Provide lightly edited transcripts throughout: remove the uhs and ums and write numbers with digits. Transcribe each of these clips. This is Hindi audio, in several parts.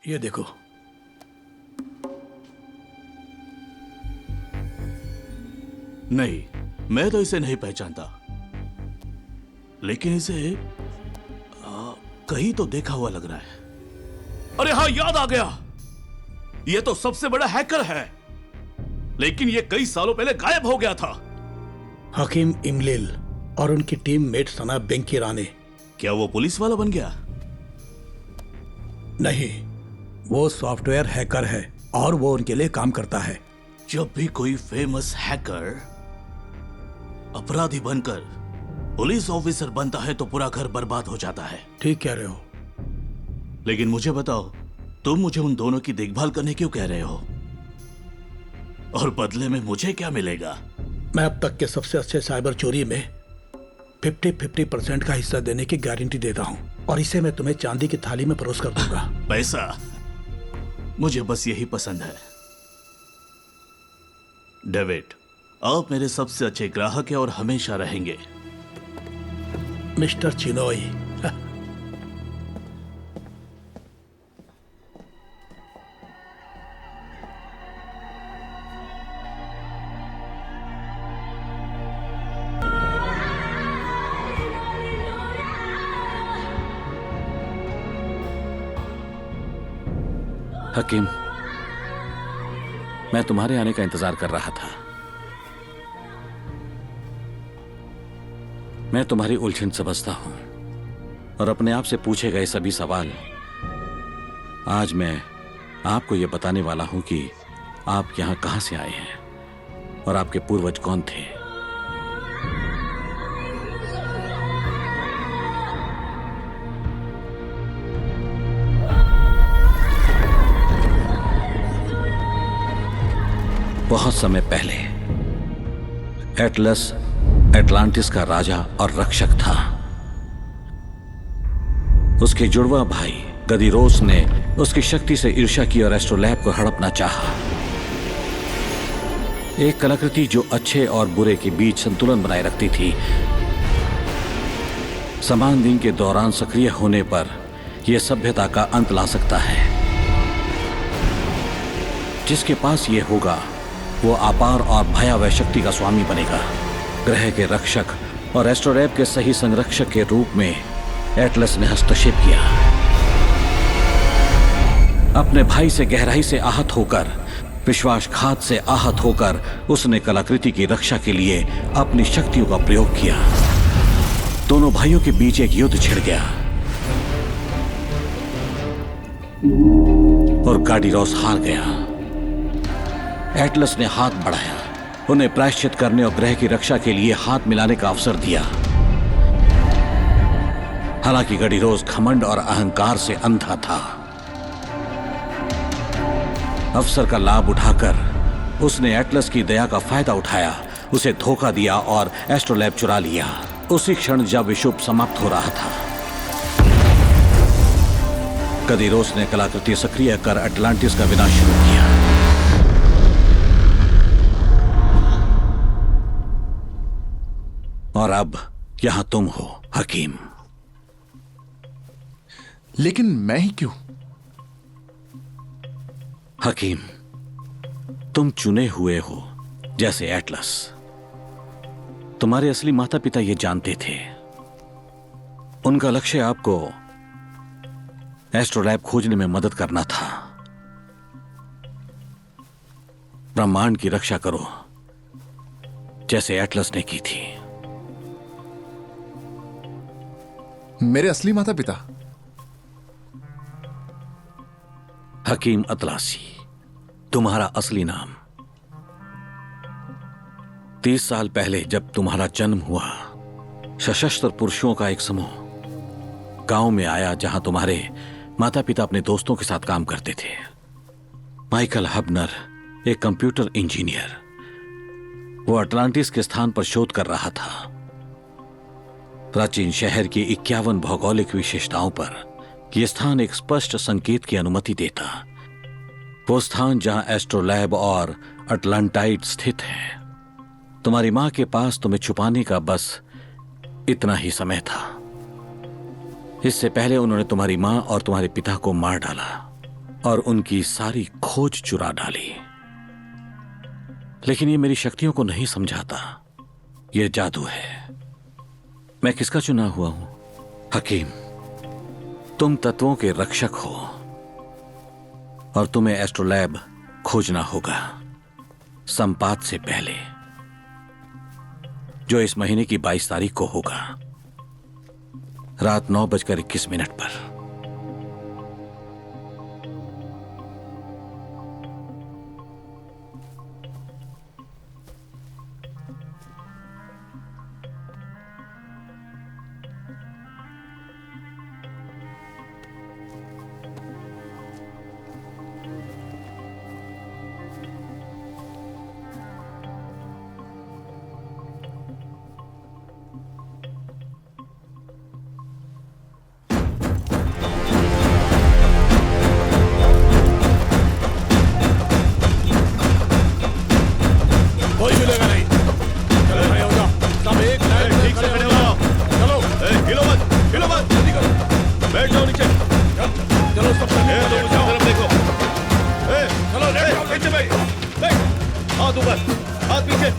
ये देखो। नहीं, मैं तो इसे नहीं पहचानता, लेकिन इसे कहीं तो देखा हुआ लग रहा है। अरे हाँ, याद आ गया, ये तो सबसे बड़ा हैकर है, लेकिन ये कई सालों पहले गायब हो गया था। हकीम इमलिल और उनकी टीम मेट सना बेंकी राणे। क्या वो पुलिस वाला बन गया? नहीं, वो सॉफ्टवेयर हैकर है और वो उनके लिए काम करता है। जब भी कोई फेमस हैकर अपराधी बनकर पुलिस ऑफिसर बनता है तो पूरा घर बर्बाद हो जाता है। ठीक कह रहे हो। लेकिन मुझे बताओ, तुम मुझे उन दोनों की देखभाल करने क्यों कह रहे हो? और बदले में मुझे क्या मिलेगा? मैं अब तक के सबसे अच्छे साइबर चोरी में 50% का हिस्सा देने की गारंटी देता हूँ, और इसे मैं तुम्हें चांदी की थाली में परोस कर दूंगा। पैसा, मुझे बस यही पसंद है। डेविड, आप मेरे सबसे अच्छे ग्राहक हैं और हमेशा रहेंगे। मिस्टर चिनोई, हकीम, मैं तुम्हारे आने का इंतजार कर रहा था। मैं तुम्हारी उलझन समझता हूं और अपने आप से पूछे गए सभी सवाल आज मैं आपको यह बताने वाला हूं कि आप यहां कहां से आए हैं और आपके पूर्वज कौन थे। बहुत समय पहले एटलस एटलांटिस का राजा और रक्षक था। उसके जुड़वा भाई गदिरोस ने उसकी शक्ति से ईर्ष्या की और एस्ट्रोलैब को हड़पना चाहा। एक कलाकृति जो अच्छे और बुरे के बीच संतुलन बनाए रखती थी। समान दिन के दौरान सक्रिय होने पर यह सभ्यता का अंत ला सकता है। जिसके पास यह होगा वो अपार और भयावह शक्ति का स्वामी बनेगा। ग्रह के रक्षक और एस्ट्रोलैब के सही संरक्षक के रूप में एटलस ने हस्तक्षेप किया। अपने भाई से गहराई से आहत होकर, विश्वासघात से आहत होकर उसने कलाकृति की रक्षा के लिए अपनी शक्तियों का प्रयोग किया। दोनों भाइयों के बीच एक युद्ध छिड़ गया और गाडीरोस हार गया। एटलस ने हाथ बढ़ाया, उन्हें प्रायश्चित करने और ग्रह की रक्षा के लिए हाथ मिलाने का अवसर दिया। हालांकि गाडीरोस घमंड और अहंकार से अंधा था। अवसर का लाभ उठाकर उसने एटलस की दया का फायदा उठाया, उसे धोखा दिया और एस्ट्रोलैब चुरा लिया। उसी क्षण जब विश्व समाप्त हो रहा था, गाडीरोस ने कलाकृति सक्रिय कर अटलांटिस का विनाश शुरू किया। और अब यहां तुम हो हकीम। लेकिन मैं ही क्यों? हकीम, तुम चुने हुए हो जैसे एटलस। तुम्हारे असली माता पिता ये जानते थे। उनका लक्ष्य आपको एस्ट्रोलैब खोजने में मदद करना था। ब्रह्मांड की रक्षा करो जैसे एटलस ने की थी। मेरे असली माता पिता? हकीम अतलासी, तुम्हारा असली नाम। 30 साल पहले जब तुम्हारा जन्म हुआ, सशस्त्र पुरुषों का एक समूह गांव में आया जहां तुम्हारे माता पिता अपने दोस्तों के साथ काम करते थे। माइकल हबनर, एक कंप्यूटर इंजीनियर, वो अटलांटिस के स्थान पर शोध कर रहा था। प्राचीन शहर की 51 भौगोलिक विशेषताओं पर यह स्थान एक स्पष्ट संकेत की अनुमति देता। वो स्थान जहां एस्ट्रोलैब और अटलांटाइड स्थित है। तुम्हारी मां के पास तुम्हें छुपाने का बस इतना ही समय था। इससे पहले उन्होंने तुम्हारी मां और तुम्हारे पिता को मार डाला और उनकी सारी खोज चुरा डाली। लेकिन ये मेरी शक्तियों को नहीं समझाता। ये जादू है। मैं किसका चुना हुआ हूं? हकीम, तुम तत्वों के रक्षक हो और तुम्हें एस्ट्रोलैब खोजना होगा संपात से पहले, जो इस महीने की 22 तारीख को होगा, रात 9:21 पर। कोई मिलेगा नहीं। चलो खड़े हो जाओ, सब एक लाइन में खड़े हो जाओ। चलो, हिलो मत, जल्दी करो। बैठ जाओ नीचे। चलो सब खड़े हो जाओ। तरफ देखो। चलो लेट जाओ, नीचे बैठ। हाथ ऊपर, हाथ पीछे।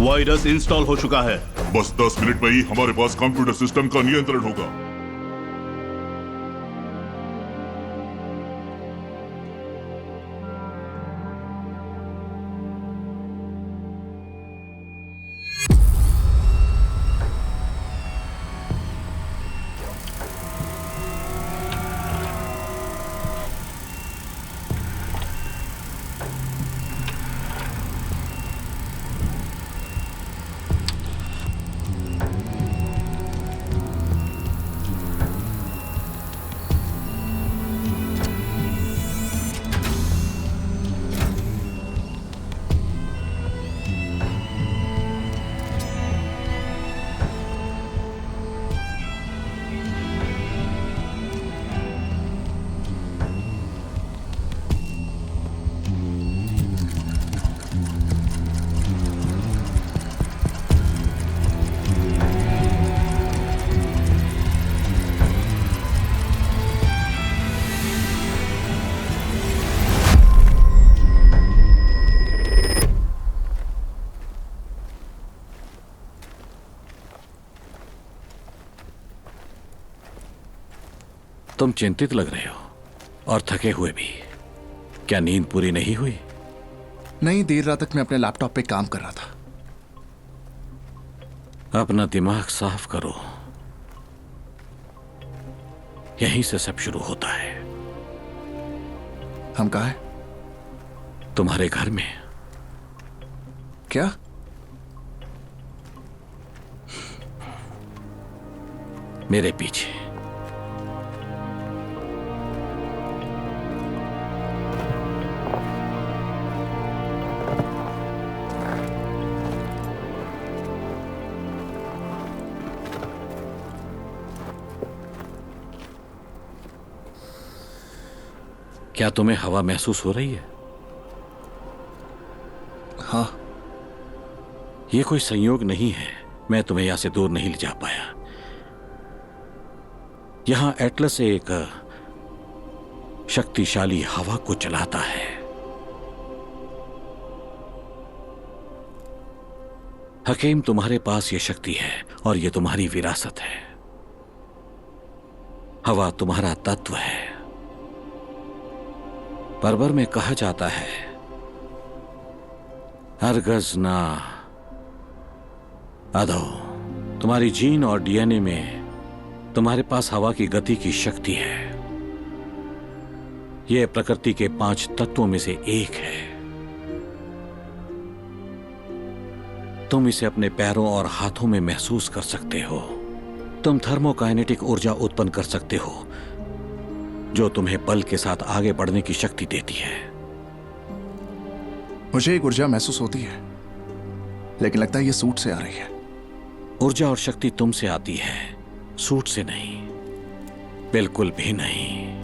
वायरस इंस्टॉल हो चुका है। बस 10 मिनट में ही हमारे पास कंप्यूटर सिस्टम का नियंत्रण होगा। तुम चिंतित लग रहे हो और थके हुए भी। क्या नींद पूरी नहीं हुई? नहीं, देर रात तक मैं अपने लैपटॉप पे काम कर रहा था। अपना दिमाग साफ करो, यहीं से सब शुरू होता है। हम कहाँ हैं? तुम्हारे घर में। क्या? मेरे पीछे। क्या तुम्हें हवा महसूस हो रही है? हाँ। यह कोई संयोग नहीं है। मैं तुम्हें यहां से दूर नहीं ले जा पाया। यहां एटलस एक शक्तिशाली हवा को चलाता है। हकीम, तुम्हारे पास यह शक्ति है और यह तुम्हारी विरासत है। हवा तुम्हारा तत्व है। परबर में कहा जाता है, हरगज ना अधो। तुम्हारी जीन और डीएनए में तुम्हारे पास हवा की गति की शक्ति है। यह प्रकृति के 5 तत्वों में से एक है। तुम इसे अपने पैरों और हाथों में महसूस कर सकते हो। तुम थर्मोकाइनेटिक ऊर्जा उत्पन्न कर सकते हो, जो तुम्हें बल के साथ आगे बढ़ने की शक्ति देती है। मुझे एक ऊर्जा महसूस होती है, लेकिन लगता है ये सूट से आ रही है। ऊर्जा और शक्ति तुमसे आती है, सूट से नहीं। बिल्कुल भी नहीं।